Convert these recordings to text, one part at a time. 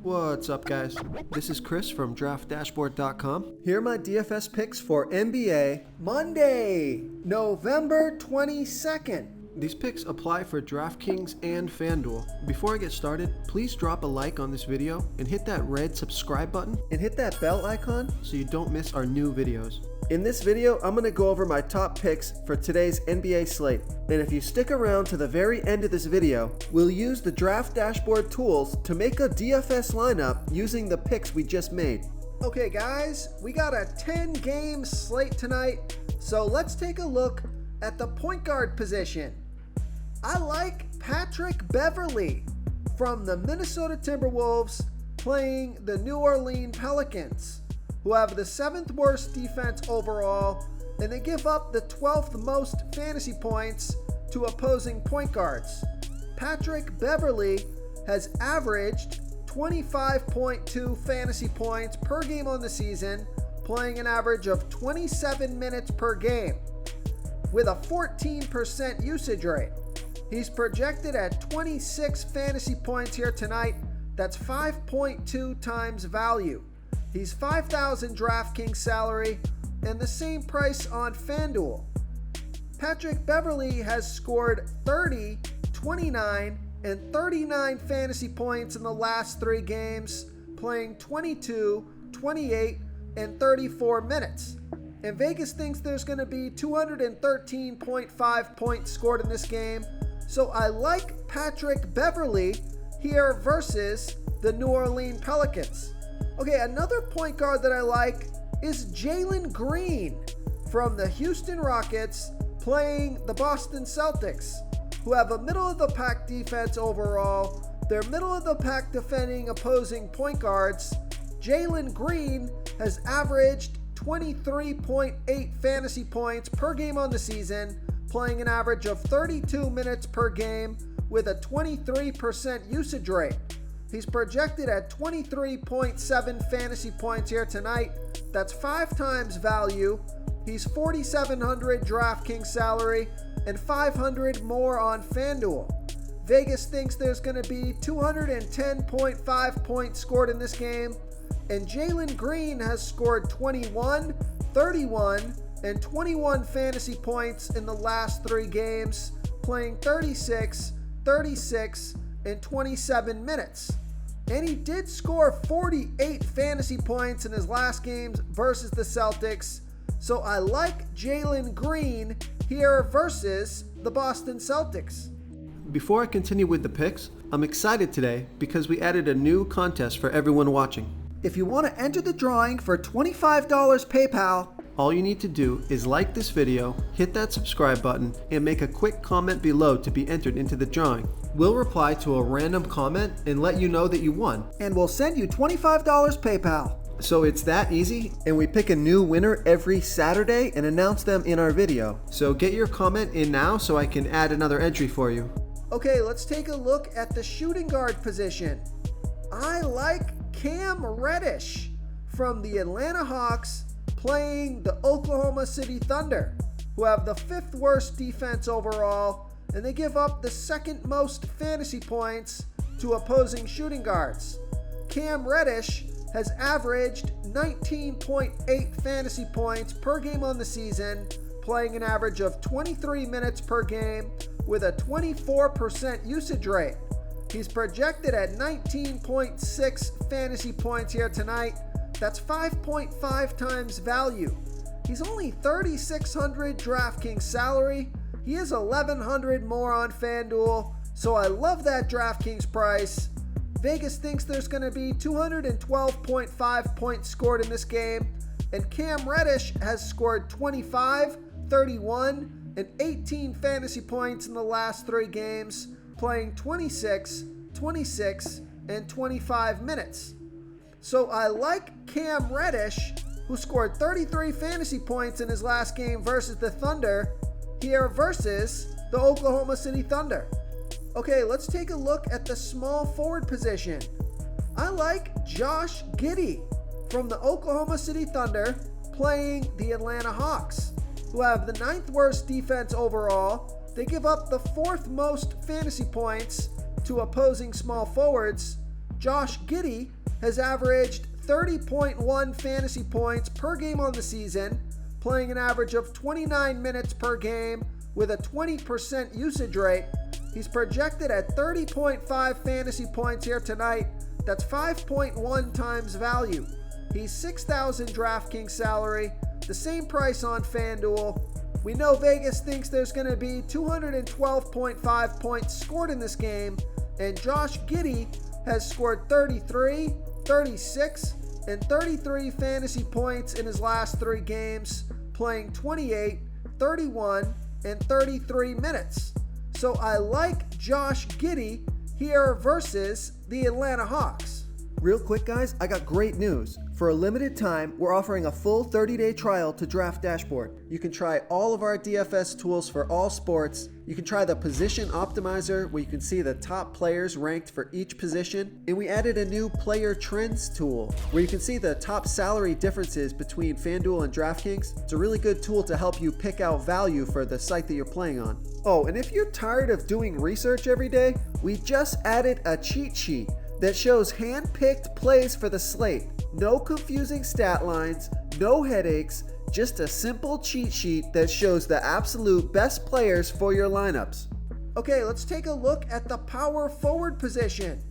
What's up, guys? This is Chris from DraftDashboard.com. Here are my DFS picks for NBA Monday, November 22nd. These picks apply for DraftKings and FanDuel. Before I get started, please drop a like on this video and hit that red subscribe button and hit that bell icon so you don't miss our new videos. In this video, I'm going to go over my top picks for today's NBA slate. And if you stick around to the very end of this video, we'll use the Draft Dashboard tools to make a DFS lineup using the picks we just made. Okay guys, we got a 10-game slate tonight, so let's take a look at the point guard position. I like Patrick Beverley from the Minnesota Timberwolves playing the New Orleans Pelicans, who have the 7th worst defense overall, and they give up the 12th most fantasy points to opposing point guards. Patrick Beverley has averaged 25.2 fantasy points per game on the season, playing an average of 27 minutes per game, with a 14% usage rate. He's projected at 26 fantasy points here tonight. That's 5.2 times value. He's $5,000 DraftKings salary and the same price on FanDuel. Patrick Beverley has scored 30, 29, and 39 fantasy points in the last 3 games, playing 22, 28, and 34 minutes. And Vegas thinks there's going to be 213.5 points scored in this game. So I like Patrick Beverley here versus the New Orleans Pelicans. Okay, another point guard that I like is Jalen Green from the Houston Rockets playing the Boston Celtics, who have a middle-of-the-pack defense overall. They're middle-of-the-pack defending opposing point guards. Jalen Green has averaged 23.8 fantasy points per game on the season, playing an average of 32 minutes per game with a 23% usage rate. He's projected at 23.7 fantasy points here tonight. That's 5 times value. He's $4,700 DraftKings salary and $500 more on FanDuel. Vegas thinks there's going to be 210.5 points scored in this game. And Jalen Green has scored 21, 31, and 21 fantasy points in the last 3 games, playing 36, 36, and 27 minutes. And he did score 48 fantasy points in his last games versus the Celtics. So I like Jalen Green here versus the Boston Celtics. Before I continue with the picks, I'm excited today because we added a new contest for everyone watching. If you want to enter the drawing for $25 PayPal, all you need to do is like this video, hit that subscribe button, and make a quick comment below to be entered into the drawing. We'll reply to a random comment and let you know that you won. And we'll send you $25 PayPal. So it's that easy, and we pick a new winner every Saturday and announce them in our video. So get your comment in now so I can add another entry for you. Okay, let's take a look at the shooting guard position. I like Cam Reddish from the Atlanta Hawks playing the Oklahoma City Thunder, who have the 5th worst defense overall, and they give up the 2nd most fantasy points to opposing shooting guards. Cam Reddish has averaged 19.8 fantasy points per game on the season, playing an average of 23 minutes per game with a 24% usage rate. He's projected at 19.6 fantasy points here tonight. That's 5.5 times value. He's only $3,600 DraftKings salary. He is $1,100 more on FanDuel, so I love that DraftKings price. Vegas thinks there's going to be 212.5 points scored in this game, and Cam Reddish has scored 25, 31, and 18 fantasy points in the last 3 games, playing 26, 26, and 25 minutes. So I like Cam Reddish, who scored 33 fantasy points in his last game versus the Thunder, here versus the Oklahoma City Thunder. Okay, let's take a look at the small forward position. I like Josh Giddey from the Oklahoma City Thunder playing the Atlanta Hawks, who have the 9th worst defense overall. They give up the 4th most fantasy points to opposing small forwards. Josh Giddey has averaged 30.1 fantasy points per game on the season, playing an average of 29 minutes per game with a 20% usage rate. He's projected at 30.5 fantasy points here tonight. That's 5.1 times value. He's $6,000 DraftKings salary, the same price on FanDuel. We know Vegas thinks there's going to be 212.5 points scored in this game, and Josh Giddey has scored 33, 36, and 33 fantasy points in his last 3 games, playing 28, 31, and 33 minutes. So I like Josh Giddey here versus the Atlanta Hawks. Real quick, guys, I got great news. For a limited time, we're offering a full 30-day trial to Draft Dashboard. You can try all of our DFS tools for all sports. You can try the Position Optimizer, where you can see the top players ranked for each position. And we added a new Player Trends tool, where you can see the top salary differences between FanDuel and DraftKings. It's a really good tool to help you pick out value for the site that you're playing on. Oh, and if you're tired of doing research every day, we just added a cheat sheet that shows hand-picked plays for the slate. No confusing stat lines, no headaches, just a simple cheat sheet that shows the absolute best players for your lineups. Okay, let's take a look at the power forward position.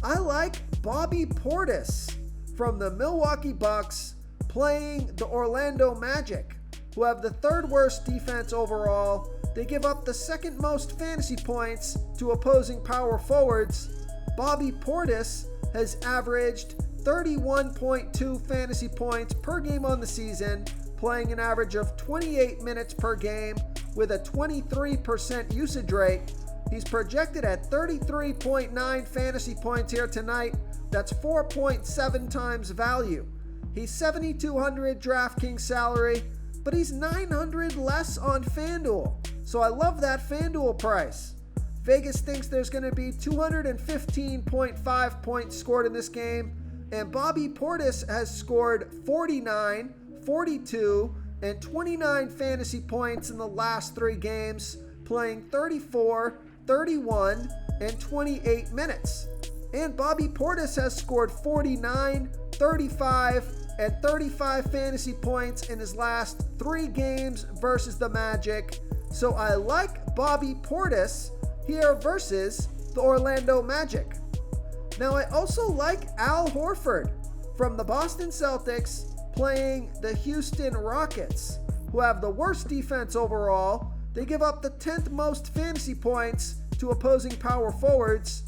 I like Bobby Portis from the Milwaukee Bucks playing the Orlando Magic, who have the 3rd worst defense overall. They give up the 2nd most fantasy points to opposing power forwards. Bobby Portis has averaged 31.2 fantasy points per game on the season, playing an average of 28 minutes per game with a 23% usage rate. He's projected at 33.9 fantasy points here tonight. That's 4.7 times value. He's $7,200 DraftKings salary, but he's $900 less on FanDuel. So I love that FanDuel price. Vegas thinks there's going to be 215.5 points scored in this game, and Bobby Portis has scored 49, 42, and 29 fantasy points in the last 3 games, playing 34, 31, and 28 minutes. And Bobby Portis has scored 49, 35, and 35 fantasy points in his last 3 games versus the Magic. So I like Bobby Portis here versus the Orlando Magic. Now I also like Al Horford from the Boston Celtics playing the Houston Rockets, who have the worst defense overall. They give up the 10th most fantasy points to opposing power forwards.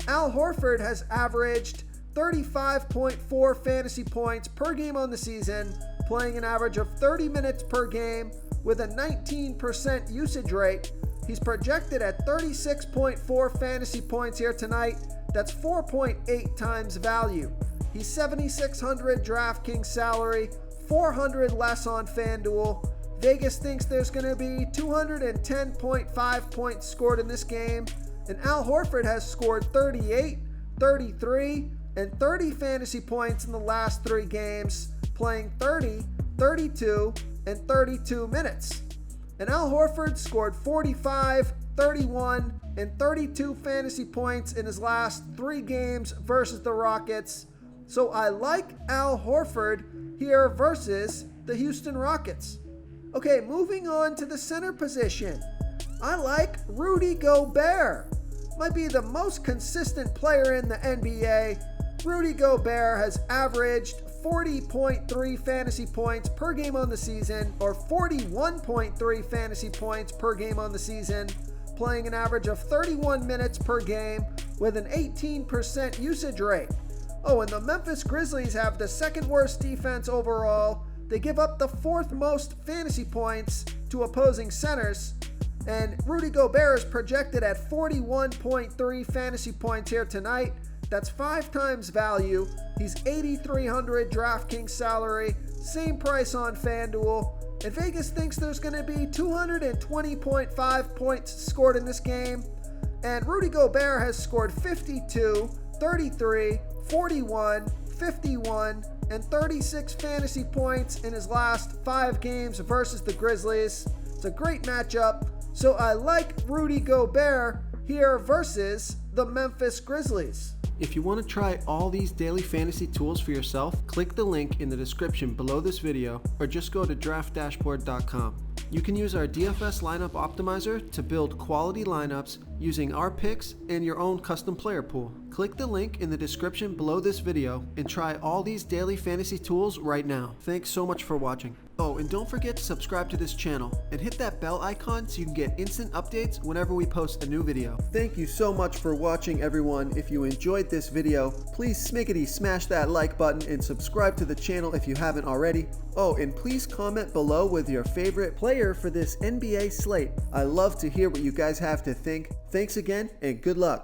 Al Horford has averaged 35.4 fantasy points per game on the season, playing an average of 30 minutes per game with a 19% usage rate. He's projected at 36.4 fantasy points here tonight. That's 4.8 times value. He's $7,600 DraftKings salary, $400 less on FanDuel. Vegas thinks there's going to be 210.5 points scored in this game, and Al Horford has scored 38, 33, and 30 fantasy points in the last 3 games, playing 30, 32, and 32 minutes. And Al Horford scored 45, 31, and 32 fantasy points in his last 3 games versus the Rockets. So I like Al Horford here versus the Houston Rockets. Okay, moving on to the center position. I like Rudy Gobert. Might be the most consistent player in the NBA. Rudy Gobert has averaged 40.3 fantasy points per game on the season, or 41.3 fantasy points per game on the season, playing an average of 31 minutes per game with an 18% usage rate. Oh, and the Memphis Grizzlies have the 2nd worst defense overall. They give up the 4th most fantasy points to opposing centers, and Rudy Gobert is projected at 41.3 fantasy points here tonight. That's 5 times value. He's $8,300 DraftKings salary, same price on FanDuel. And Vegas thinks there's going to be 220.5 points scored in this game. And Rudy Gobert has scored 52, 33, 41, 51, and 36 fantasy points in his last 5 games versus the Grizzlies. It's a great matchup. So I like Rudy Gobert here versus the Memphis Grizzlies. If you want to try all these daily fantasy tools for yourself, click the link in the description below this video or just go to draftdashboard.com. You can use our DFS lineup optimizer to build quality lineups using our picks and your own custom player pool. Click the link in the description below this video and try all these daily fantasy tools right now. Thanks so much for watching. Oh, and don't forget to subscribe to this channel and hit that bell icon so you can get instant updates whenever we post a new video. Thank you so much for watching, everyone. If you enjoyed this video, please smickety smash that like button and subscribe to the channel if you haven't already. Oh, and please comment below with your favorite player for this NBA slate. I love to hear what you guys have to think. Thanks again and good luck.